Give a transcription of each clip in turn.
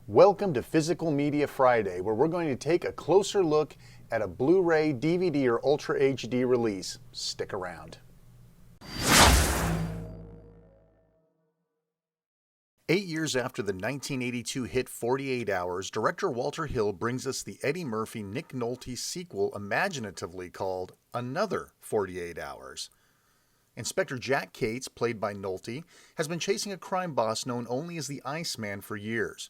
Welcome to Physical Media Friday, where we're going to take a closer look at a Blu-ray, DVD, or Ultra HD release. Stick around. 8 years after the 1982 hit 48 Hours, director Walter Hill brings us the Eddie Murphy-Nick Nolte sequel imaginatively called Another 48 Hours. Inspector Jack Cates, played by Nolte, has been chasing a crime boss known only as the Iceman for years.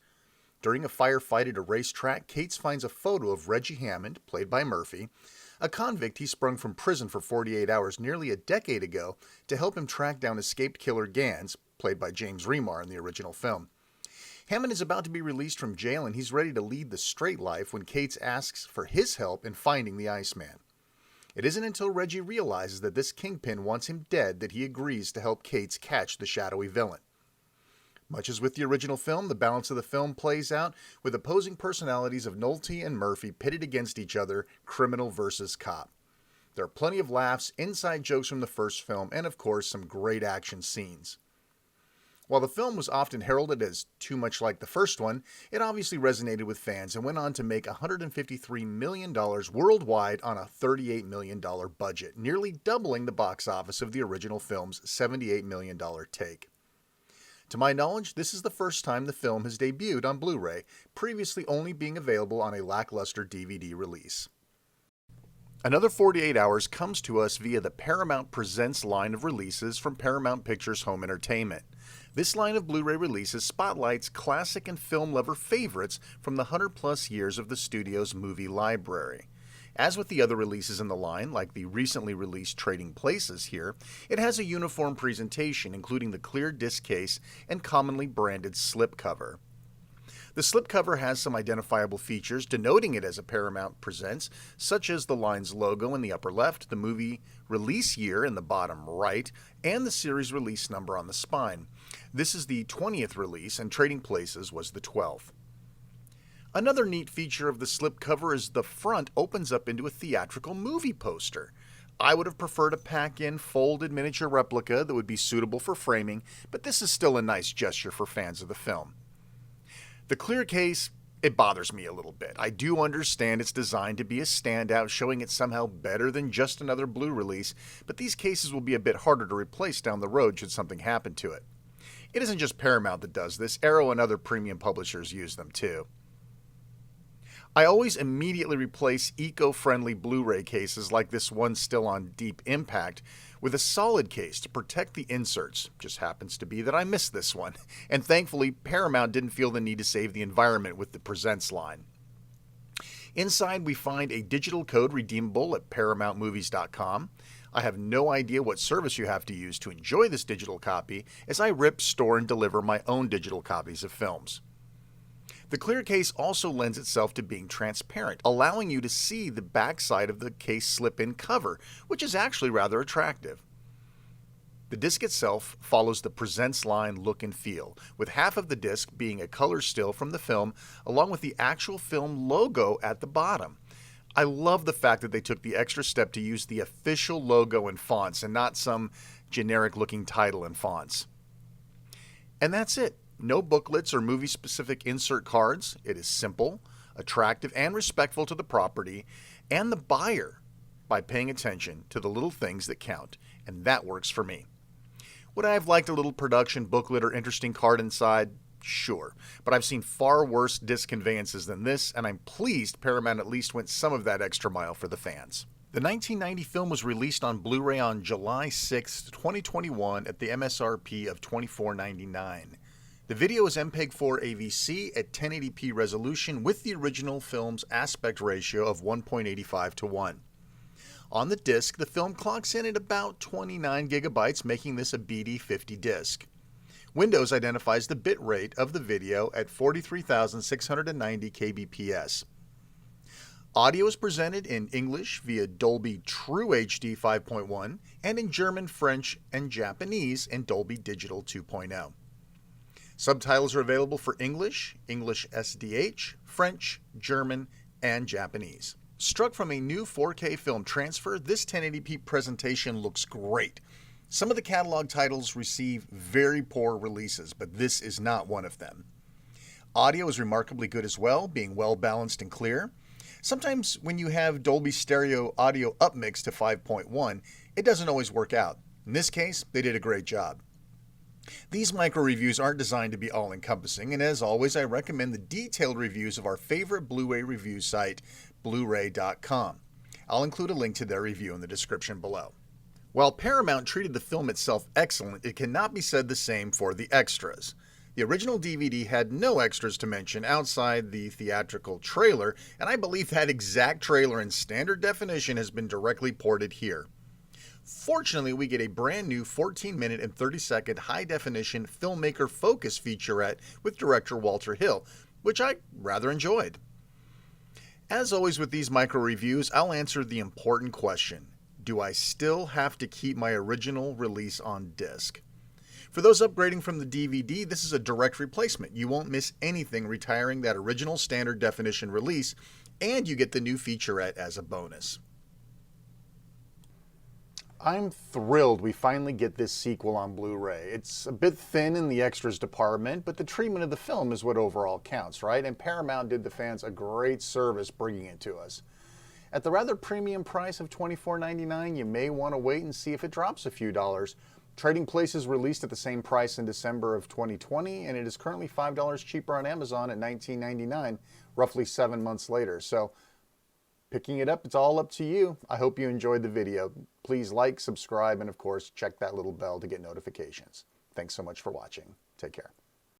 During a firefight at a racetrack, Cates finds a photo of Reggie Hammond, played by Murphy, a convict he sprung from prison for 48 hours nearly a decade ago to help him track down escaped killer Gans, played by James Remar in the original film. Hammond is about to be released from jail and he's ready to lead the straight life when Cates asks for his help in finding the Iceman. It isn't until Reggie realizes that this kingpin wants him dead that he agrees to help Cates catch the shadowy villain. Much as with the original film, the balance of the film plays out with opposing personalities of Nolte and Murphy pitted against each other, criminal versus cop. There are plenty of laughs, inside jokes from the first film, and of course some great action scenes. While the film was often heralded as too much like the first one, it obviously resonated with fans and went on to make $153 million worldwide on a $38 million budget, nearly doubling the box office of the original film's $78 million take. To my knowledge, this is the first time the film has debuted on Blu-ray, previously only being available on a lackluster DVD release. Another 48 Hours comes to us via the Paramount Presents line of releases from Paramount Pictures Home Entertainment. This line of Blu-ray releases spotlights classic and film lover favorites from the 100-plus years of the studio's movie library. As with the other releases in the line, like the recently released Trading Places here, it has a uniform presentation including the clear disc case and commonly branded slipcover. The slipcover has some identifiable features denoting it as a Paramount Presents, such as the line's logo in the upper left, the movie release year in the bottom right, and the series release number on the spine. This is the 20th release, and Trading Places was the 12th. Another neat feature of the slipcover is the front opens up into a theatrical movie poster. I would have preferred a pack-in folded miniature replica that would be suitable for framing, but this is still a nice gesture for fans of the film. The clear case, it bothers me a little bit. I do understand it's designed to be a standout, showing it somehow better than just another Blu release, but these cases will be a bit harder to replace down the road should something happen to it. It isn't just Paramount that does this, Arrow and other premium publishers use them too. I always immediately replace eco-friendly Blu-ray cases like this one still on Deep Impact with a solid case to protect the inserts. Just happens to be that I missed this one, and thankfully Paramount didn't feel the need to save the environment with the Presents line. Inside we find a digital code redeemable at ParamountMovies.com. I have no idea what service you have to use to enjoy this digital copy, as I rip, store, and deliver my own digital copies of films. The clear case also lends itself to being transparent, allowing you to see the backside of the case slip-in cover, which is actually rather attractive. The disc itself follows the Presents line look and feel, with half of the disc being a color still from the film, along with the actual film logo at the bottom. I love the fact that they took the extra step to use the official logo in fonts and not some generic-looking title in fonts. And that's it. No booklets or movie-specific insert cards. It is simple, attractive, and respectful to the property and the buyer by paying attention to the little things that count, and that works for me. Would I have liked a little production booklet or interesting card inside? Sure, but I've seen far worse disc conveyances than this, and I'm pleased Paramount at least went some of that extra mile for the fans. The 1990 film was released on Blu-ray on July 6, 2021 at the MSRP of $24.99. The video is MPEG-4 AVC at 1080p resolution with the original film's aspect ratio of 1.85 to 1. On the disc, the film clocks in at about 29 gigabytes, making this a BD50 disc. Windows identifies the bit rate of the video at 43,690 kbps. Audio is presented in English via Dolby True HD 5.1 and in German, French, and Japanese in Dolby Digital 2.0. Subtitles are available for English, English SDH, French, German, and Japanese. Struck from a new 4K film transfer, this 1080p presentation looks great. Some of the catalog titles receive very poor releases, but this is not one of them. Audio is remarkably good as well, being well balanced and clear. Sometimes when you have Dolby Stereo audio upmix to 5.1, it doesn't always work out. In this case, they did a great job. These micro reviews aren't designed to be all-encompassing, and as always, I recommend the detailed reviews of our favorite Blu-ray review site, Blu-ray.com. I'll include a link to their review in the description below. While Paramount treated the film itself excellent, it cannot be said the same for the extras. The original DVD had no extras to mention outside the theatrical trailer, and I believe that exact trailer in standard definition has been directly ported here. Fortunately, we get a brand new 14-minute and 30-second high-definition filmmaker focus featurette with director Walter Hill, which I rather enjoyed. As always with these micro reviews, I'll answer the important question: do I still have to keep my original release on disc? For those upgrading from the DVD, this is a direct replacement. You won't miss anything retiring that original standard definition release, and you get the new featurette as a bonus. I'm thrilled we finally get this sequel on Blu-ray. It's a bit thin in the extras department, but the treatment of the film is what overall counts, right? And Paramount did the fans a great service bringing it to us. At the rather premium price of $24.99, you may want to wait and see if it drops a few dollars. Trading Places released at the same price in December of 2020, and it is currently $5 cheaper on Amazon at $19.99, roughly 7 months later. So picking it up, it's all up to you. I hope you enjoyed the video. Please like, subscribe, and of course, check that little bell to get notifications. Thanks so much for watching. Take care.